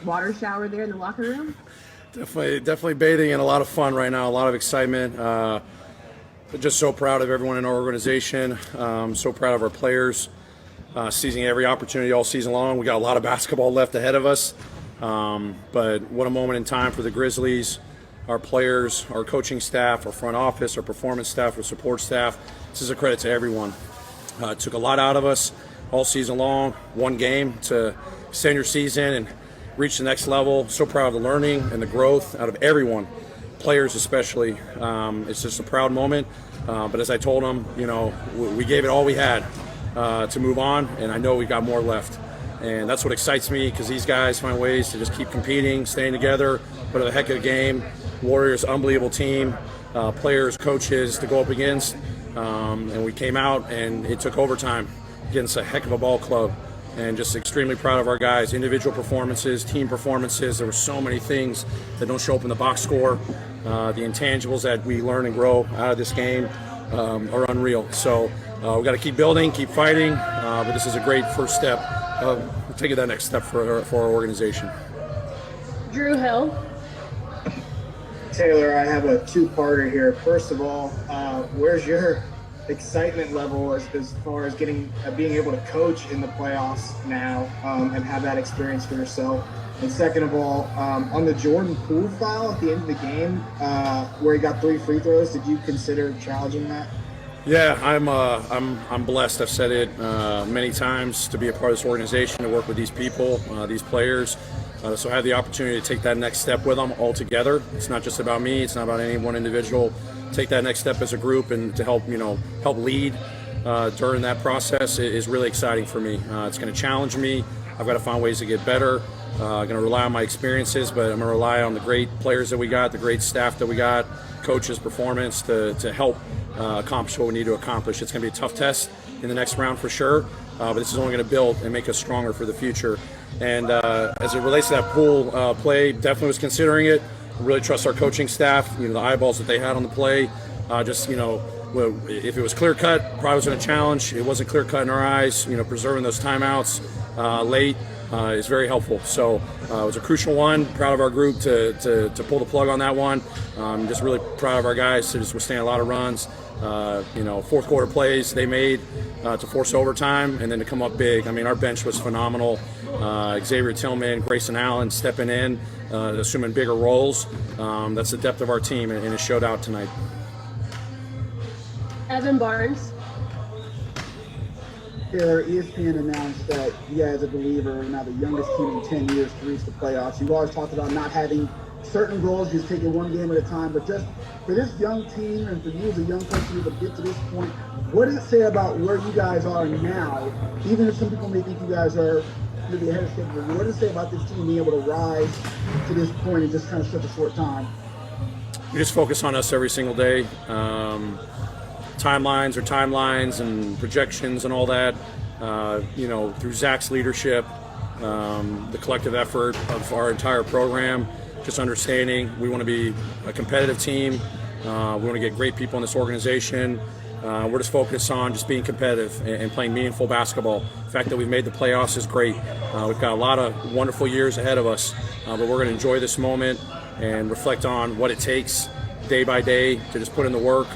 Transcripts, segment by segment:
water shower there in the locker room? Definitely bathing and a lot of fun right now, a lot of excitement. But just so proud of everyone in our organization, so proud of our players, seizing every opportunity all season long. We got a lot of basketball left ahead of us, but what a moment in time for the Grizzlies, our players, our coaching staff, our front office, our performance staff, our support staff. This is a credit to everyone. It took a lot out of us all season long, one game to extend your season and reach the next level. So proud of the learning and the growth out of everyone, players especially. It's just a proud moment. But as I told them, we gave it all we had to move on, and I know we got more left. And that's what excites me, because these guys find ways to just keep competing, staying together, put a heck of a game. Warriors, unbelievable team, players, coaches to go up against. And we came out, and it took overtime against a heck of a ball club. And just extremely proud of our guys, individual performances, team performances. There were so many things that don't show up in the box score. The intangibles that we learn and grow out of this game are unreal. So we've got to keep building, keep fighting, but this is a great first step. Taking that next step for our organization. Drew Hill. Taylor, I have a two-parter here. First of all, where's your excitement level as far as being able to coach in the playoffs now and have that experience for yourself? And second of all, on the Jordan Poole foul at the end of the game, where he got 3 free throws, did you consider challenging that? Yeah, I'm blessed. I've said it many times, to be a part of this organization, to work with these people, these players. So I had the opportunity to take that next step with them all together. It's not just about me. It's not about any one individual. Take that next step as a group and to help lead during that process is really exciting for me. It's going to challenge me. I've got to find ways to get better. I'm going to rely on my experiences, but I'm going to rely on the great players that we got, the great staff that we got, coaches' performance to help accomplish what we need to accomplish. It's going to be a tough test in the next round for sure, but this is only going to build and make us stronger for the future. And as it relates to that Poole play, definitely was considering it. Really trust our coaching staff, the eyeballs that they had on the play. If it was clear cut, probably was going to challenge. It wasn't clear cut in our eyes. Preserving those timeouts late is very helpful. So it was a crucial one. Proud of our group to pull the plug on that one. Just really proud of our guys to just withstand a lot of runs. Fourth quarter plays they made to force overtime and then to come up big. I mean, our bench was phenomenal. Xavier Tillman, Grayson Allen stepping in, assuming bigger roles. That's the depth of our team, and it showed out tonight. Evan Barnes. Taylor, ESPN announced that you guys, a believer, are now the youngest team in 10 years to reach the playoffs. You've always talked about not having certain goals, just taking one game at a time. But just for this young team and for you as a young coach to get to this point, what does it say about where you guys are now? Even if some people may think you guys are maybe ahead of schedule, what does it say about this team being able to rise to this point in just kind of such a short time? We just focus on us every single day. Timelines and projections and all that, through Zach's leadership, the collective effort of our entire program, just understanding we want to be a competitive team. We want to get great people in this organization. We're just focused on just being competitive and playing meaningful basketball. The fact that we've made the playoffs is great. We've got a lot of wonderful years ahead of us, but we're going to enjoy this moment and reflect on what it takes day by day to just put in the work,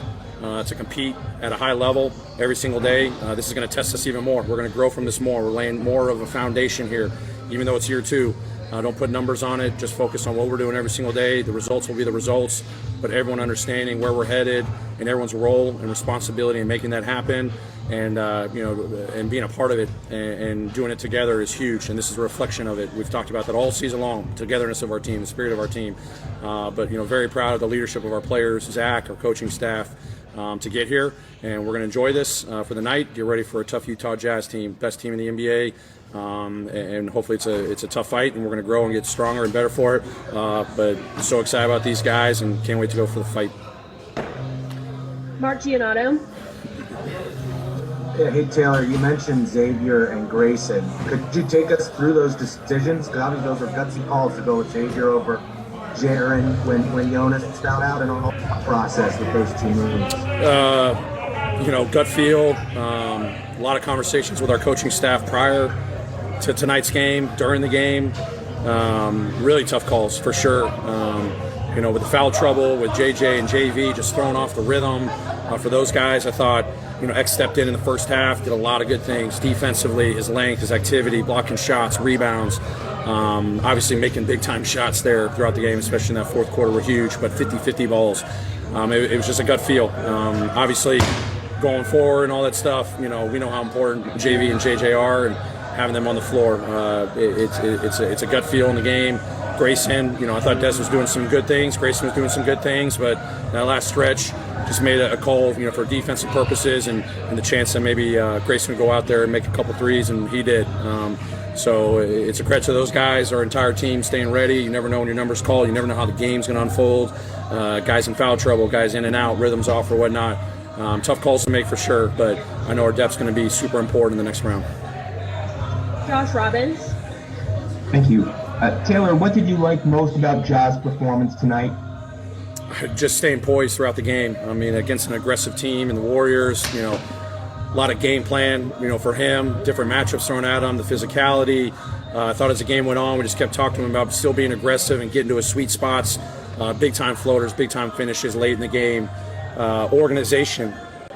to compete at a high level every single day. This is going to test us even more. We're going to grow from this more. We're laying more of a foundation here, even though it's year 2. Don't put numbers on it. Just focus on what we're doing every single day. The results will be the results, but everyone understanding where we're headed and everyone's role and responsibility in making that happen, and and being a part of it and doing it together is huge. And this is a reflection of it. We've talked about that all season long. Togetherness of our team, the spirit of our team. But very proud of the leadership of our players, Zach, our coaching staff, to get here, and we're going to enjoy this for the night. Get ready for a tough Utah Jazz team, best team in the NBA, and hopefully it's a tough fight, and we're going to grow and get stronger and better for it. But so excited about these guys, and can't wait to go for the fight. Mark Giannotto. Yeah, hey Taylor, you mentioned Xavier and Grayson. Could you take us through those decisions? Because obviously those were gutsy calls to go with Xavier over Jaren when Jonas found out, and all the process with those 2 moves. Gut feel. A lot of conversations with our coaching staff prior to tonight's game, during the game. Really tough calls for sure. You know, with the foul trouble, with JJ and JV just throwing off the rhythm for those guys, I thought, you know, X stepped in the first half, did a lot of good things defensively, his length, his activity, blocking shots, rebounds, obviously making big-time shots there throughout the game, especially in that fourth quarter were huge, but 50-50 balls. It was just a gut feel. Obviously, going forward and all that stuff, you know, we know how important JV and JJ are, and having them on the floor, it's a gut feel in the game. Grayson, you know, I thought Des was doing some good things. Grayson was doing some good things, but that last stretch just made a call, you know, for defensive purposes and the chance that maybe Grayson would go out there and make a couple threes, and he did. So it's a credit to those guys, our entire team staying ready. You never know when your number's called. You never know how the game's going to unfold. Guys in foul trouble, guys in and out, rhythms off or whatnot. Tough calls to make for sure, but I know our depth's going to be super important in the next round. Josh Robbins. Thank you. Taylor, what did you like most about Ja's performance tonight? Just staying poised throughout the game. I mean, against an aggressive team and the Warriors, you know, a lot of game plan, you know, for him, different matchups thrown at him, the physicality. I thought as the game went on, we just kept talking to him about still being aggressive and getting to his sweet spots, big-time floaters, big-time finishes late in the game, organization,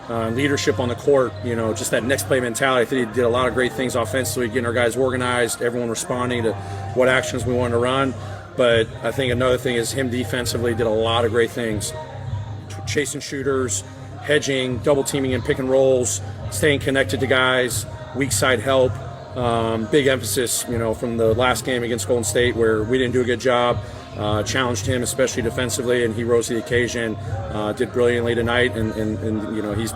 leadership on the court, you know, just that next play mentality. I think he did a lot of great things offensively, getting our guys organized, everyone responding to what actions we wanted to run. But I think another thing is him defensively did a lot of great things. Chasing shooters, hedging, double teaming and pick and rolls, staying connected to guys, weak side help. Big emphasis, you know, from the last game against Golden State where we didn't do a good job. Challenged him, especially defensively, and he rose to the occasion. Did brilliantly tonight, and you know, he's